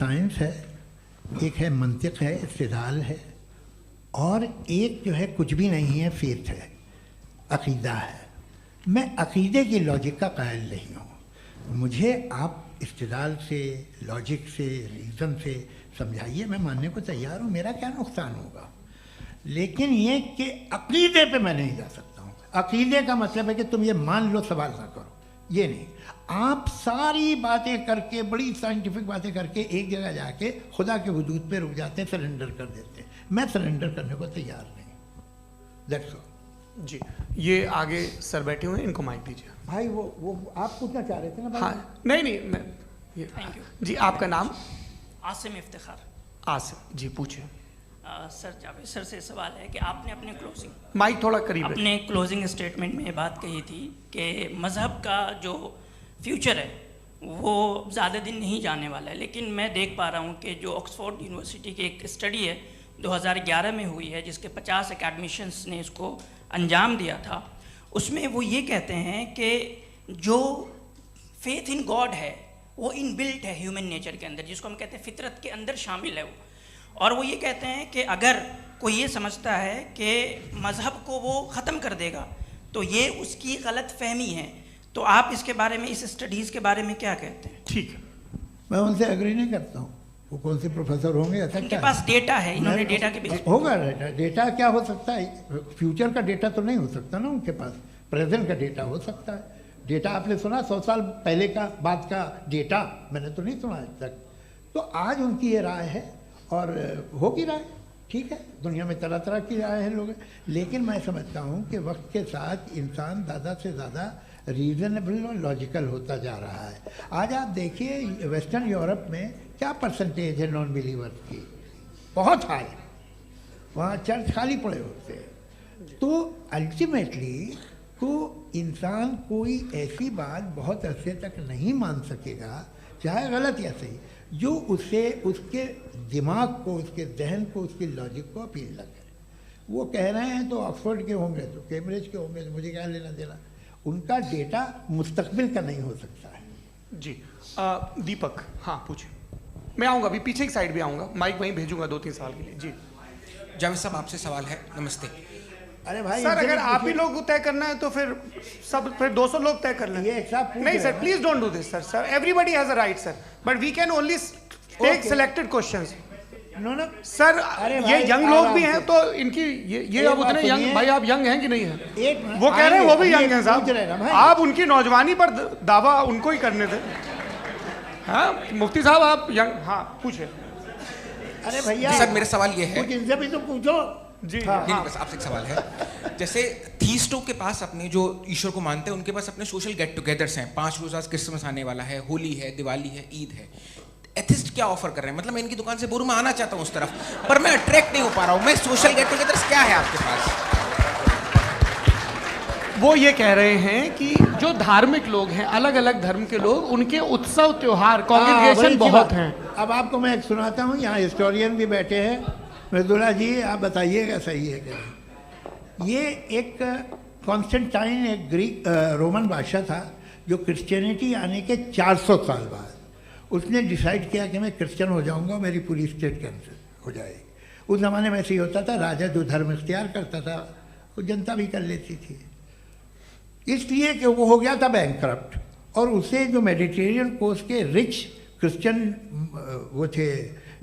Science है, एक है मंतिक है, इस्तिदलाल है, और एक जो है कुछ भी नहीं है, फेथ है, अकीदा है। मैं अकीदे की लॉजिक का कायल नहीं हूँ। मुझे आप इस्तिदलाल से, लॉजिक से, रीज़न से समझाइए, मैं मानने को तैयार हूँ, मेरा क्या नुकसान होगा। लेकिन ये कि अकीदे पे मैं नहीं जा सकता हूँ। अकीदे का मतलब है कि तुम ये मान लो, सवाल ना करो, ये नहीं। आप सारी बातें करके, बड़ी साइंटिफिक बातें करके एक जगह जाके खुदा के वजूद पे रुक जाते हैं, सरेंडर कर देते हैं। मैं सरेंडर करने को तैयार नहीं। That's all. जी, ये आगे सर बैठे हुए हैं, इनको माइक दीजिए। भाई वो आप पूछना चाह रहे थे ना भाई? हाँ, नहीं मैं थैंक यू जी। आपका नाम? आसिम इफ्तिखार। आसिम जी, पूछिए। सर, जावेद सर से सवाल है कि आपने अपने माइक थोड़ा करीब अपने क्लोजिंग स्टेटमेंट में ये बात कही थी कि मज़हब का जो फ्यूचर है वो ज़्यादा दिन नहीं जाने वाला है। लेकिन मैं देख पा रहा हूँ कि जो ऑक्सफोर्ड यूनिवर्सिटी की एक स्टडी है 2011 में हुई है, जिसके 50 एकेडमिशियंस ने इसको अंजाम दिया था, उसमें वो ये कहते हैं कि जो फेथ इन गॉड है वो इनबिल्ट है ह्यूमन नेचर के अंदर, जिसको हम कहते हैं फितरत के अंदर शामिल है वो। और वो ये कहते हैं कि अगर कोई ये समझता है कि मज़हब को वो ख़त्म कर देगा तो ये उसकी गलत फहमी है। तो आप इसके बारे में, इस स्टडीज़ के बारे में क्या कहते हैं? ठीक है, मैं उनसे एग्री नहीं करता हूँ। वो कौन से प्रोफेसर होंगे? ऐसा उनके क्या पास डेटा है, इन्होंने डेटा के बेस होगा। डेटा क्या हो सकता है? फ्यूचर का डेटा तो नहीं हो सकता ना उनके पास। प्रेजेंट का डेटा हो सकता है। डेटा आपने सुना 100 साल पहले का बाद का डेटा? मैंने तो नहीं सुना आज तक। तो आज उनकी ये राय है और होगी राय, ठीक है। दुनिया में तरह तरह की राय है लोग, लेकिन मैं समझता हूँ कि वक्त के साथ इंसान ज़्यादा से ज़्यादा रीज़नेबल और लॉजिकल होता जा रहा है। आज आप देखिए वेस्टर्न यूरोप में क्या परसेंटेज है नॉन बिलीवर्स की, बहुत हाई। वहाँ चर्च खाली पड़े होते हैं। तो अल्टीमेटली तो इंसान कोई ऐसी बात बहुत अरसे तक नहीं मान सकेगा, चाहे गलत या सही, जो उसे, उसके दिमाग को, उसके जहन को, उसकी लॉजिक को अपील न करे। वो कह रहे हैं तो ऑक्सफोर्ड के होंगे तो कैम्ब्रिज के होंगे, तो मुझे क्या लेना देना। उनका डेटा मुस्तकबिल का नहीं हो सकता है। जी। दीपक, हाँ पूछिए। मैं आऊँगा, अभी पीछे की साइड भी आऊँगा, माइक वहीं भेजूंगा 2-3 साल के लिए। जी जावेद साहब, आपसे सवाल है। नमस्ते। अरे भाई सर, अगर आप ही लोग तय करना है तो फिर 200 लोग तय कर लें। ये एक साहब नहीं sir, please don't do this sir. Sir, everybody has a right sir, but we can only take selected questions. No sir, ये यंग लोग भी हैं तो इनकी ये अब उतने सुनिए। यंग, भाई आप यंग हैं कि नहीं हैं? एक मिनट, वो कह रहे हैं वो भी आइए, यंग हैं पूछ रहे ना साहब। भाई। आप उनकी नौजवानी पर दावा उनको ही करने दें। हाँ मुफ्ती साहब, आप यंग, हाँ पूछे। अरे भैया सर, मेरा सवाल ये है। कुछ इनसे भी तो पूछो। जी हाँ। नहीं, बस आपसे एक सवाल है। जैसे थीस्टों के पास, अपने जो ईश्वर को मानते हैं उनके पास अपने सोशल गेट टुगेदर्स हैं। 5 रोज़ क्रिसमस आने वाला है, होली है, दिवाली है, ईद है। एथिस्ट क्या ऑफर कर रहे हैं? मतलब मैं इनकी दुकान से बोलूं, मैं आना चाहता हूं उस तरफ, पर मैं अट्रैक्ट नहीं हो पा रहा हूं। मैं सोशल गेट टुगेदर्स क्या है आपके पास? वो ये कह रहे हैं कि जो धार्मिक लोग हैं, अलग अलग धर्म के लोग, उनके उत्सव त्योहार, कॉन्ग्रीगेशन बहुत हैं। अब आपको मैं एक सुनाता हूँ, यहाँ हिस्टोरियन भी बैठे हैं। मृदुला जी, आप बताइएगा सही है कि नहीं। ये एक कॉन्स्टेंटाइन, एक ग्रीक रोमन बादशाह था, जो क्रिश्चियनिटी आने के 400 साल बाद उसने डिसाइड किया कि मैं क्रिश्चियन हो जाऊंगा, मेरी पूरी स्टेट कैंसिल हो जाएगी। उस ज़माने में ऐसे ही होता था, राजा जो धर्म इख्तियार करता था वो जनता भी कर लेती थी। इसलिए कि वो हो गया था बैंकरप्ट, और उसे जो मेडिटेरियन कोस्ट के रिच क्रिश्चियन वो थे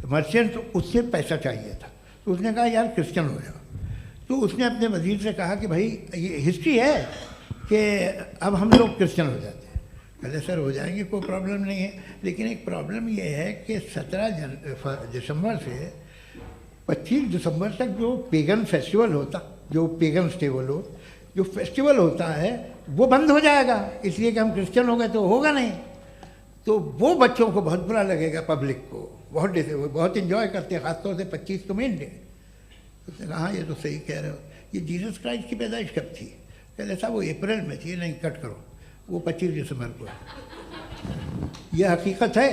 मर्चेंट, उससे पैसा चाहिए था। तो उसने कहा यार क्रिश्चियन हो जाओ। तो उसने अपने वजीर से कहा कि भाई ये हिस्ट्री है कि अब हम लोग क्रिश्चियन हो जाते हैं। पहले सर हो जाएंगे, कोई प्रॉब्लम नहीं है, लेकिन एक प्रॉब्लम ये है कि 17 दिसंबर से 25 दिसंबर तक जो पेगन फेस्टिवल होता, जो पेगन जो फेस्टिवल होता है वो बंद हो जाएगा, इसलिए कि हम क्रिश्चियन हो गए तो होगा नहीं। तो वो बच्चों को बहुत बुरा लगेगा, पब्लिक को बहुत इन्जॉय करते हैं, ख़ासतौर से 25 को मेन डे। उसने कहा हाँ ये तो सही कह रहे हो। ये जीसस क्राइस्ट की पैदाइश कब थी? कहते साहब वो अप्रैल में थी। नहीं, कट करो, वो 25 दिसंबर को है। यह हकीकत है।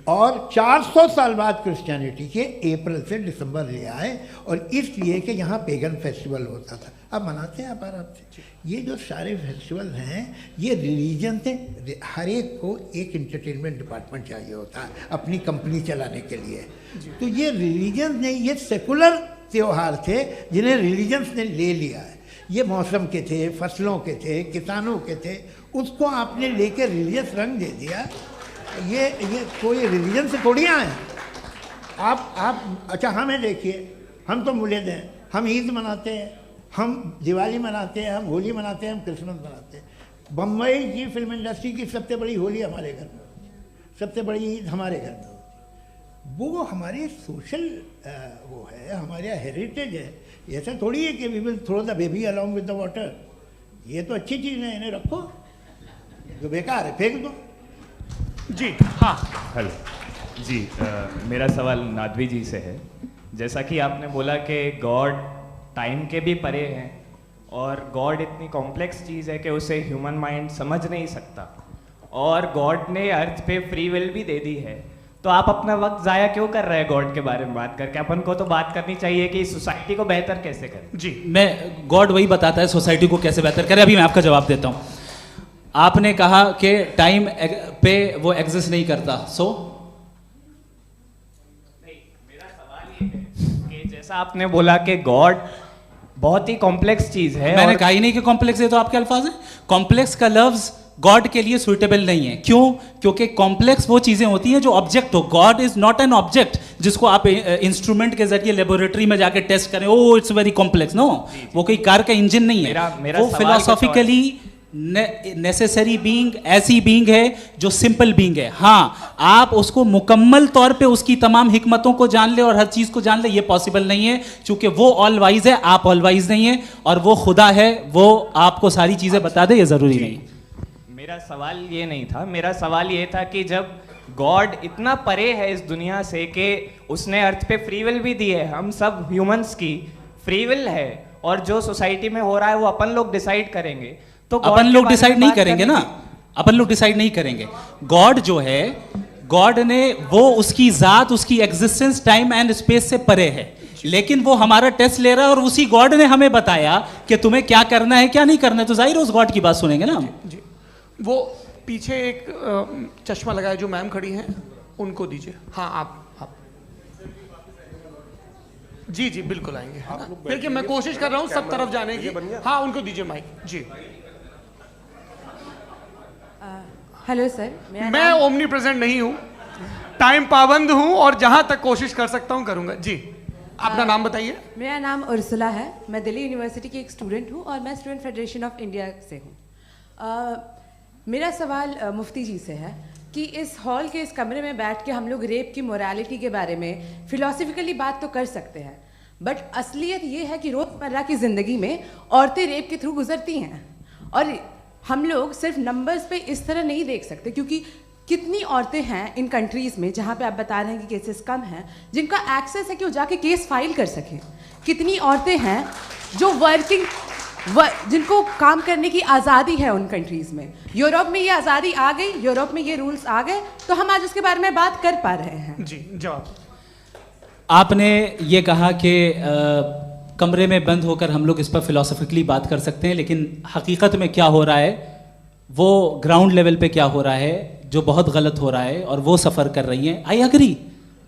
और 400 साल बाद क्रिश्चियनिटी के अप्रैल से दिसंबर ले आए, और इसलिए कि यहाँ पेगन फेस्टिवल होता था। अब मनाते हैं आप आराम से। ये जो सारे फेस्टिवल हैं ये रिलीजन से, हर एक को एक इंटरटेनमेंट डिपार्टमेंट चाहिए होता है अपनी कंपनी चलाने के लिए। तो ये रिलीजन ने, ये सेकुलर त्यौहार थे जिन्हें रिलीजन्स ने ले लिया है। ये मौसम के थे, फसलों के थे, किसानों के थे, उसको आपने लेकर रिलीजियस रंग दे दिया। ये कोई रिलीजन से थोड़ी आए आप। अच्छा हमें देखिए, हम तो मुल्द हैं, हम ईद मनाते हैं, हम दिवाली मनाते हैं, हम होली मनाते हैं, हम क्रिसमस मनाते हैं। बम्बई की फिल्म इंडस्ट्री की सबसे बड़ी होली हमारे घर में होती है, सबसे बड़ी ईद हमारे घर में होती है। वो हमारे सोशल वो है, हमारा हेरिटेज है। ऐसा थोड़ी है कि we will throw the baby along with the water. ये तो अच्छी चीज़ है, इन्हें रखो, जो बेकार है फेंक दो। जी हाँ। हेलो जी, मेरा सवाल नादवी जी से है। जैसा कि आपने बोला कि गॉड टाइम के भी परे हैं और गॉड इतनी कॉम्प्लेक्स चीज़ है कि उसे ह्यूमन माइंड समझ नहीं सकता, और गॉड ने अर्थ पे फ्री विल भी दे दी है, तो आप अपना वक्त ज़ाया क्यों कर रहे हैं गॉड के बारे में बात करके? अपन को तो बात करनी चाहिए कि सोसाइटी को बेहतर कैसे करें। जी, मैं गॉड वही बताता है सोसाइटी को कैसे बेहतर करे। अभी मैं आपका जवाब देता हूँ। आपने कहा कि टाइम पे वो एग्जिस्ट नहीं करता, सो नहीं, मेरा सवाल ये है कि जैसा आपने बोला कि गॉड बहुत ही कॉम्प्लेक्स चीज है। मैंने कहा ही नहीं कि कॉम्प्लेक्स है, तो आपके अल्फाज हैं। कॉम्प्लेक्स का लफ्ज गॉड के लिए सुइटेबल नहीं है। क्यों? क्योंकि कॉम्प्लेक्स वो चीजें होती हैं जो ऑब्जेक्ट हो। God is not an object जिसको आप इंस्ट्रूमेंट के जरिए लेबोरेटरी में जाके टेस्ट करें, oh it's very complex. No, वो कोई कार का इंजन नहीं है। वो फिलोसॉफिकली नेसेसरी बीइंग ऐसी बीइंग है जो सिंपल बीइंग है। हाँ, आप उसको मुकम्मल तौर पे उसकी तमाम हिकमतों को जान ले और हर चीज को जान ले, ये पॉसिबल नहीं है, क्योंकि वो ऑल वाइज है, आप ऑल वाइज नहीं है, और वो खुदा है, वो आपको सारी चीजें बता दे, ये जरूरी नहीं। मेरा सवाल ये नहीं था, मेरा सवाल ये था कि जब गॉड इतना परे है इस दुनिया से कि उसने अर्थ पे फ्री विल भी दी है, हम सब ह्यूमंस की फ्री विल है, और जो सोसाइटी में हो रहा है वो अपन लोग डिसाइड करेंगे, तो अपन लोग डिसाइड नहीं करेंगे ना, अपन लोग डिसाइड नहीं करेंगे। गॉड जो है, गॉड ने वो उसकी जात, उसकी एग्जिस्टेंस टाइम एंड स्पेस से परे है, लेकिन वो हमारा टेस्ट ले रहा है, और उसी गॉड ने हमें बताया कि तुम्हें क्या करना है क्या नहीं करना है, तो जाहिर है उस गॉड की बात सुनेंगे ना हम। जी, वो पीछे एक चश्मा लगाया जो मैम खड़ी हैं, उनको दीजिए। हाँ, आप जी जी बिल्कुल आएंगे। देखिए मैं कोशिश कर रहा हूँ सब तरफ जाने की। हाँ, उनको दीजिए माइक। जी, हेलो सर, मैं ओमनी प्रेजेंट नहीं हूँ, टाइम पाबंद हूँ, और जहाँ तक कोशिश कर सकता हूँ करूँगा। जी, अपना नाम बताइए। मेरा नाम उर्सुला है, मैं दिल्ली यूनिवर्सिटी की एक स्टूडेंट हूँ और मैं स्टूडेंट फेडरेशन ऑफ इंडिया से हूँ। मेरा सवाल मुफ्ती जी से है कि इस हॉल के इस कमरे में बैठ के हम लोग रेप की मोरालिटी के बारे में फिलोसफिकली बात तो कर सकते हैं, बट असलियत ये है कि रोज़मर्रा की ज़िंदगी में औरतें रेप के थ्रू गुजरती हैं, और हम लोग सिर्फ नंबर्स पे इस तरह नहीं देख सकते, क्योंकि कितनी औरतें हैं इन कंट्रीज़ में जहाँ पे आप बता रहे हैं कि केसेस कम हैं, जिनका एक्सेस है कि वो जाके केस फाइल कर सकें। कितनी औरतें हैं जो जिनको काम करने की आज़ादी है उन कंट्रीज़ में। यूरोप में ये आज़ादी आ गई, यूरोप में ये रूल्स आ गए, तो हम आज उसके बारे में बात कर पा रहे हैं। जी, जवाब। आपने ये कहा कि कमरे में बंद होकर हम लोग इस पर फिलोसफिकली बात कर सकते हैं, लेकिन हकीकत में क्या हो रहा है, वो ग्राउंड लेवल पे क्या हो रहा है, जो बहुत गलत हो रहा है, और वो सफ़र कर रही हैं। आई एग्री,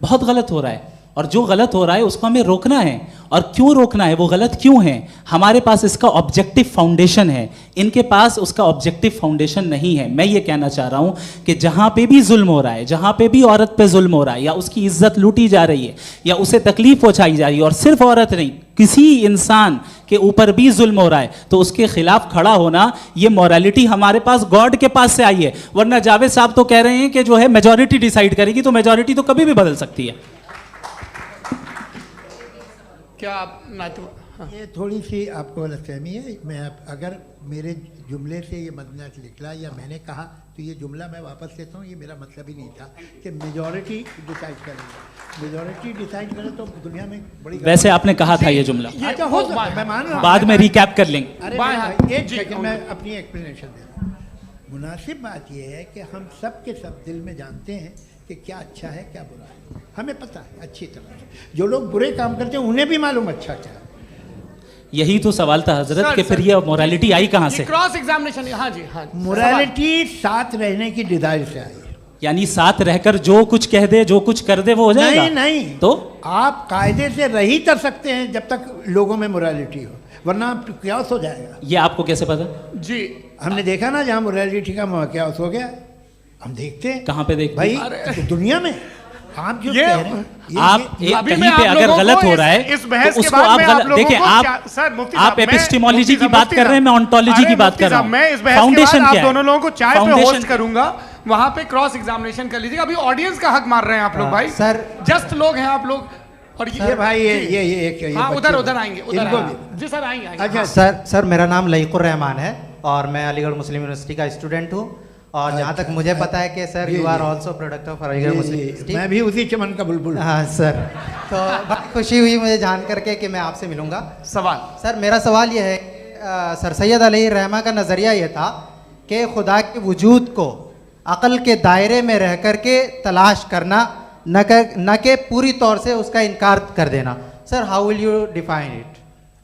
बहुत गलत हो रहा है, और जो गलत हो रहा है उसको हमें रोकना है। और क्यों रोकना है, वो गलत क्यों है? हमारे पास इसका ऑब्जेक्टिव फाउंडेशन है, इनके पास उसका ऑब्जेक्टिव फाउंडेशन नहीं है। मैं ये कहना चाह रहा हूँ कि जहाँ पे भी जुल्म हो रहा है, जहाँ पे भी औरत पे जुल्म हो रहा है, या उसकी इज्जत लूटी जा रही है, या उसे तकलीफ पहुँचाई जा रही है, और सिर्फ औरत नहीं, किसी इंसान के ऊपर भी जुल्म हो रहा है, तो उसके खिलाफ खड़ा होना, ये मॉरलिटी हमारे पास गॉड के पास से आई है। वरना जावेद साहब तो कह रहे हैं कि जो है मेजॉरिटी डिसाइड करेगी, तो मेजॉरिटी तो कभी भी बदल सकती है। क्या आप हाँ। ये थोड़ी सी आपको गलतफहमी है। मैं अगर मेरे जुमले से ये मदना निकला या मैंने कहा, तो ये जुमला मैं वापस लेता हूँ। ये मेरा मतलब ही नहीं था कि मेजॉरिटी डिसाइड करेगी। मेजॉरिटी डिसाइड करे तो दुनिया में बड़ी, वैसे आपने कहा था ये जुमला। अच्छा, हो सकता है, मैं मान रहा हूँ, बाद में रिकैप कर लेंगे। अरे एक सेकंड, मैं अपनी एक्सप्लेनेशन दे रहा हूँ। मुनासिब बात यह है कि हम सब के सब दिल में जानते हैं कि क्या अच्छा है क्या बुरा है, हमें पता है अच्छी तरह से। जो लोग बुरे काम करते हैं उन्हें भी मालूम अच्छा क्या है। यही तो सवाल था हजरत सर, कि फिर ये मोरालिटी आई कहाँ से? क्रॉस एग्जामिनेशन, हाँ जी हाँ जी। मोरालिटी साथ रहने की डिजायर से आई। यानी साथ रहकर जो कुछ कह दे जो कुछ कर दे वो हो जाएगा? नहीं नहीं, तो आप कायदे से रह ही कर सकते हैं जब तक लोगों में मोरालिटी हो, वरना क्यास हो जाएगा। ये आपको कैसे पता? जी हमने देखा ना जहाँ मोरालिटी का क्यास हो गया, हम देखते हैं। कहाँ पे देखते भाई हैं? तो दुनिया में आप जो ये- कह रहे हैं आप ये- अभी कहीं मैं पे आप अगर लोगों गलत को हो रहा है इस बहस तो के उसको बाद आप मैं गलत लोगों देखिए। को आप सर मुफ्ती आप साहब, मैं- एपिस्टेमोलॉजी मुफ्ती की बात साहब, कर रहे हैं, मैं ऑन्टोलॉजी अरे की बात मुफ्ती कर रहा साहब, हूँ। मैं इस बहस के फाउंडेशन बाद क्या आप है? दोनों लोगों को चाय पे फाउंडेशन होस्ट करूंगा, वहां पे क्रॉस एग्जामिनेशन कर लीजिएगा। अभी ऑडियंस का हक मार रहे हैं आप लोग भाई, सर। जस्ट लोग हैं आप लोग। और ये भाई ये हाँ बच्चे उधर लोग। उधर आएंगे, उधर इनको आएंगे। भी। जी सर आएंगे आएंगे। अच्छा सर मेरा नाम लईकुर रहमान है और मैं अलीगढ़ मुस्लिम यूनिवर्सिटी का स्टूडेंट हूँ। और जहाँ तक मुझे पता है कि sir you are also product of Aligarh Muslim University. मैं भी उसी चमन का बुलबुल। हाँ सर, तो बड़ी खुशी हुई मुझे जान करके कि मैं आपसे मिलूंगा। सवाल सर मेरा सवाल यह है, सर सैयद अलैहि रहमा का नज़रिया ये था कि खुदा के वजूद को अक़ल के दायरे में रह कर के तलाश करना, न कि पूरी तौर से उसका इनकार कर देना। Sir how will you define it?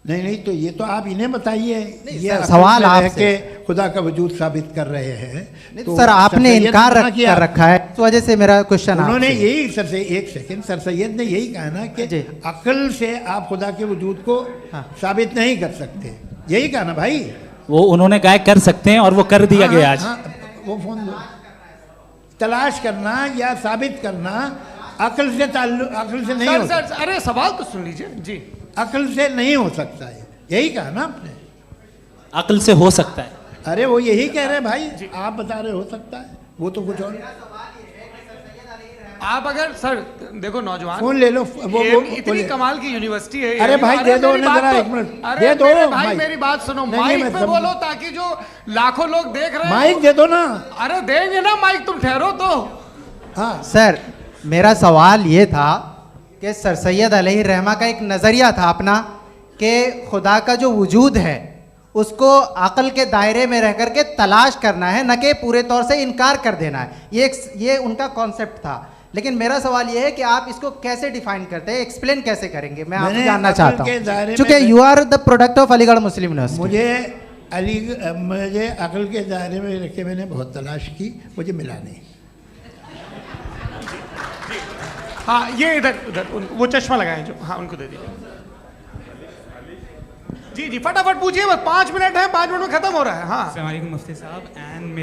नहीं तो ये तो आप इन्हें बताइए। ये सर, अकल सवाल में रह आपसे। के खुदा का वजूद साबित कर रहे हैं। नहीं तो सर आपने सैयद इनकार ने मना किया। कर रखा है, इस वजह से मेरा क्वेश्चन उन्होंने आपसे। यही एक सेकंड, सर सैयद ने यही कहा ना कि जी। अकल से आप खुदा के वजूद को हाँ। साबित नहीं कर सकते, यही कहा ना भाई। वो उन्होंने कहा कर सकते हैं और वो कर दिया गया आज। वो फोन दो। तलाश करना या साबित करना अकल से अकल से नहीं सर हो सर सकता। अरे सवाल तो सुन लीजिए जी। अकल से नहीं हो सकता है, यही कहा ना आपने। अकल से हो सकता है। अरे वो यही कह रहे हैं भाई, आप बता रहे हो सकता है, वो तो कुछ और। आप अगर सर देखो नौजवान, फोन ले लो। वो इतनी बोलिए। कमाल की यूनिवर्सिटी है। अरे भाई दे दो मेरी ना बात जरा तो- एक मिनट, अरे दे दो मेरे भाई माइक। मेरी बात सुनो, नहीं, माइक मैं पे समझ- बोलो ताकि जो लाखों लोग देख रहे हैं माइक दे दो ना। अरे देंगे ना माइक, तुम ठहरो तो। हाँ सर मेरा सवाल ये था कि सर सैयद अलैहि रहमा का एक नज़रिया था अपना कि खुदा का जो वजूद है उसको अक़ल के दायरे में रह करके तलाश करना है, न कि पूरे तौर से इनकार कर देना है। ये उनका कॉन्सेप्ट था। लेकिन मेरा सवाल ये है कि आप इसको कैसे डिफाइन करते हैं, एक्सप्लेन कैसे करेंगे? मैं आपसे मैंने जानना अक़ल चाहता के दायरे हूँ, में चूँकि you are the product of Aligarh Muslim University. मुझे अकल के दायरे में रख के मैंने बहुत तलाश की, मुझे मिला नहीं। हाँ ये इधर उधर वो चश्मा लगाए जो, हाँ उनको दे दीजिए। जी जी फटाफट पूछिए, बस 5 मिनट है, 5 मिनट में खत्म हो रहा है। हाँ अस्सलाम वालेकुम मुफ्ती साहब। एंड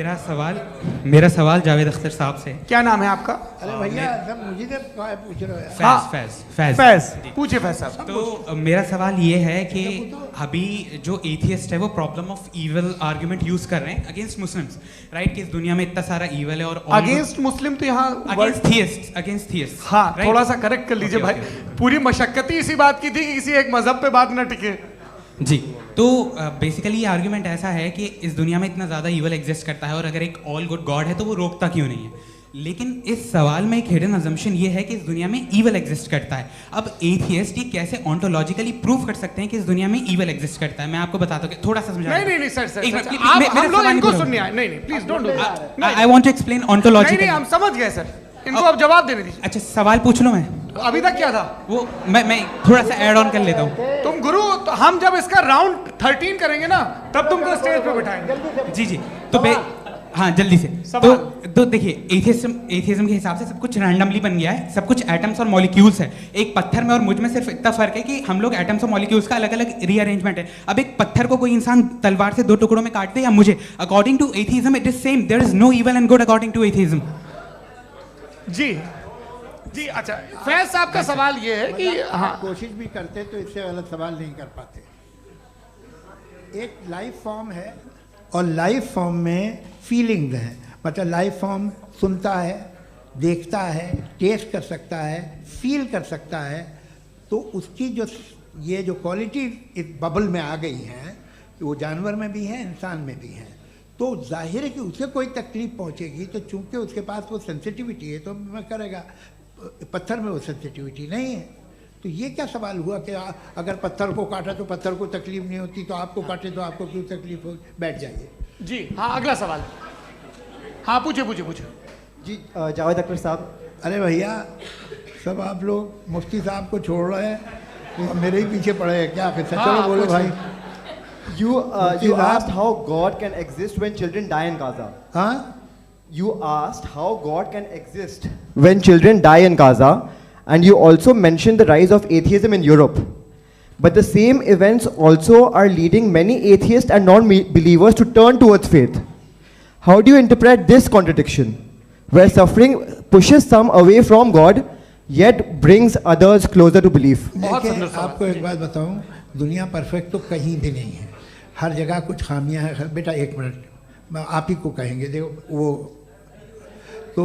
मेरा सवाल जावेद अख्तर साहब से। क्या नाम है आपका? अरे भैया सब मुझे तो क्या पूछ रहे हो यार? हाँ। फैज फैज पूछिए फैज साहब। तो मेरा सवाल ये है कि अभी जो एथियस्ट है वो problem of evil argument use कर रहे हैं अगेंस्ट मुस्लिम्स, राइट? कि इस दुनिया में इतना सारा ईवल है और अगेंस्ट मुस्लिम तो यहाँ अगेंस्ट थियस्ट। हाँ थोड़ा सा करेक्ट कर लीजिए भाई। पूरी मशक्कत ही इसी बात की थी कि किसी एक मजहब पे बात न टिके। जी, तो बेसिकली ये आर्ग्यूमेंट ऐसा है कि इस दुनिया में इतना ज़्यादा ईवल एग्जिस्ट करता है और अगर एक ऑल गुड गॉड है तो वो रोकता क्यों नहीं है? लेकिन इस सवाल में एक हिडन अजम्पशन ये है कि इस दुनिया में ईवल एग्जिस्ट करता है। अब एथियस्ट ये कैसे ऑन्टोलॉजिकली प्रूव कर सकते हैं कि इस दुनिया में ईवल एग्जिस्ट करता है? मैं आपको बताता हूँ, थोड़ा सा समझा। नहीं सर एक मिनट, आप हम लोग सवाल इनको नहीं सुनने आए। नहीं please don't do that. I want to explain नहीं ऑन्टोलॉजिकली। हम समझ गए सर, इनको अब जवाब देने दीजिए। अच्छा सवाल पूछ लो। मैं अभी तक क्या था वो मैं थोड़ा सा ऐड ऑन कर लेता हूँ। तुम गुरु, तो हम जब इसका राउंड 13 करेंगे ना तब तुमको स्टेज पे बिठाएंगे। जी जी, तो हाँ जल्दी से। तो देखिए एथियज्म के हिसाब से सब कुछ रैंडमली बन गया है, सब कुछ एटम्स और मॉलिक्यूल्स है। एक पत्थर में और मुझ में सिर्फ इतना फर्क है कि हम लोग एटम्स और मॉलिक्यूल्स का अलग अलग रीअरेंजमेंट है। अब एक पत्थर को कोई इंसान तलवार से 2 टुकड़ों में काट दे या मुझे, according to atheism it is same. There is no evil and good according to atheism. जी जी अच्छा फैज साहब का सवाल ये है कि हाँ कोशिश भी करते तो इससे गलत सवाल नहीं कर पाते। एक लाइफ फॉर्म है और लाइफ फॉर्म में फीलिंग्स हैं, मतलब लाइफ फॉर्म सुनता है, देखता है, टेस्ट कर सकता है, फील कर सकता है। तो उसकी जो ये जो क्वालिटी इस बबल में आ गई हैं, वो जानवर में भी है, इंसान में भी है। तो जाहिर है कि उसे कोई तकलीफ पहुंचेगी, तो चूंकि उसके पास वो सेंसिटिविटी है तो मैं करेगा। पत्थर में वो सेंसिटिविटी नहीं है। तो ये क्या सवाल हुआ कि अगर पत्थर को काटा तो पत्थर को तकलीफ नहीं होती, तो आपको काटे तो आपको क्यों तकलीफ हो? बैठ जाइए। जी हाँ अगला सवाल। हाँ पूछे। जी जावेद अख्तर साहब, अरे भैया, सब आप लोग मुफ्ती साहब को छोड़ रहे हैं, मेरे ही पीछे पड़े हैं क्या? किस्सा? चलो बोलो भाई। You asked how God can exist when children die in Gaza. हाँ, You asked how God can exist when children die in Gaza, and you also mentioned the rise of atheism in Europe. But the same events also are leading many atheists and non-believers to turn towards faith. How do you interpret this contradiction, where suffering pushes some away from God, yet brings others closer to belief? देखिए, आपको एक बात बताऊं, दुनिया perfect तो कहीं भी नहीं है, हर जगह कुछ खामियां हैं। बेटा एक मिनट, मैं आप ही को कहेंगे, देखो वो तो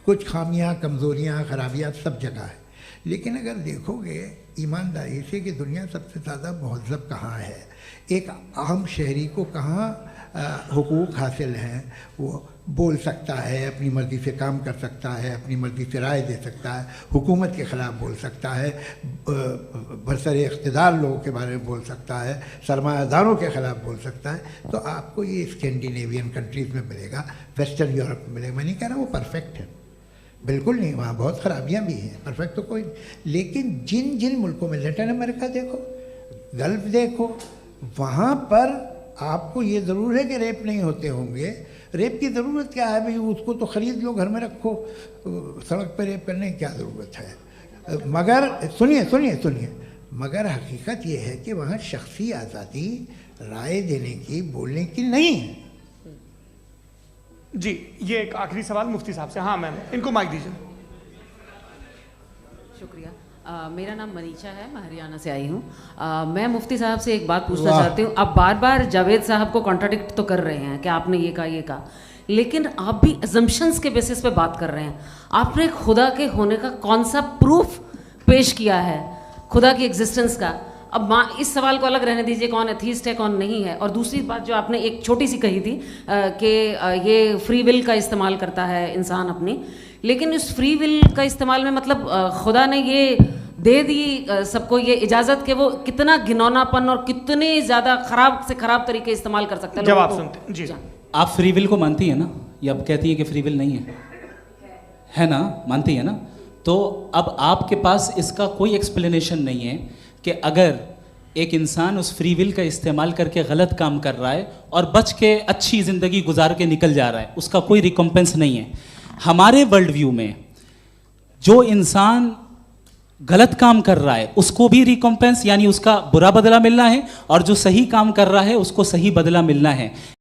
कुछ खामियां, कमज़ोरियां, खराबियां सब जगह है। लेकिन अगर देखोगे ईमानदारी से कि दुनिया सबसे ज़्यादा महज़ब कहाँ है, एक आम शहरी को कहाँ हुकूक हासिल हैं, वो बोल सकता है, अपनी मर्ज़ी से काम कर सकता है, अपनी मर्ज़ी से राय दे सकता है, हुकूमत के ख़िलाफ़ बोल सकता है, बरसरे इक़्तिदार लोगों के बारे में बोल सकता है, सरमायादारों के ख़िलाफ़ बोल सकता है। तो आपको ये स्कैंडिनेवियन कंट्रीज़ में मिलेगा, वेस्टर्न यूरोप में मिलेगा। मैं नहीं कह रहा वो परफेक्ट है, बिल्कुल नहीं, वहाँ बहुत ख़राबियाँ भी हैं, परफेक्ट तो कोई नहीं। लेकिन जिन जिन मुल्कों में, लैटिन अमेरिका देखो, गल्फ़ देखो, वहाँ पर आपको ये ज़रूर है कि रेप नहीं होते होंगे। रेप की ज़रूरत क्या है भाई? उसको तो ख़रीद लो, घर में रखो, सड़क पर रेप करने की क्या ज़रूरत है? मगर सुनिए सुनिए सुनिए, मगर हकीकत ये है कि वहाँ शख्सी आज़ादी राय देने की, बोलने की नहीं है। जी, ये एक आखिरी सवाल मुफ्ती साहब से। हाँ मैम, इनको माइक दीजिए। शुक्रिया। मेरा नाम मनीषा है, मैं हरियाणा से आई हूँ। मैं मुफ्ती साहब से एक बात पूछना चाहती हूँ। आप बार बार जावेद साहब को कॉन्ट्राडिक्ट तो कर रहे हैं कि आपने ये कहा, लेकिन आप भी अजम्पशंस के बेसिस पे बात कर रहे हैं। आपने खुदा के होने का कौन सा प्रूफ पेश किया है, खुदा की एग्जिस्टेंस का? अब इस सवाल को अलग रहने दीजिए, कौन एथीस्ट है कौन नहीं है। और दूसरी बात जो आपने एक छोटी सी कही थी कि ये फ्री विल का इस्तेमाल करता है इंसान अपनी, लेकिन उस फ्री विल का इस्तेमाल में मतलब खुदा ने ये दे दी सबको ये इजाज़त कि वो कितना घिनौनापन और कितने ज़्यादा ख़राब से ख़राब तरीके इस्तेमाल कर सकते हैं। जवाब सुनते हैं जी। आप फ्री विल को मानती है ना, या आप कहती हैं कि फ्री विल नहीं है ना? मानती है ना? तो अब आपके पास इसका कोई एक्सप्लेनेशन नहीं है कि अगर एक इंसान उस फ्री विल का इस्तेमाल करके गलत काम कर रहा है और बच के अच्छी ज़िंदगी गुजार के निकल जा रहा है, उसका कोई रिकम्पेंस नहीं है। हमारे वर्ल्ड व्यू में जो इंसान गलत काम कर रहा है उसको भी रिकम्पेंस यानी उसका बुरा बदला मिलना है, और जो सही काम कर रहा है उसको सही बदला मिलना है।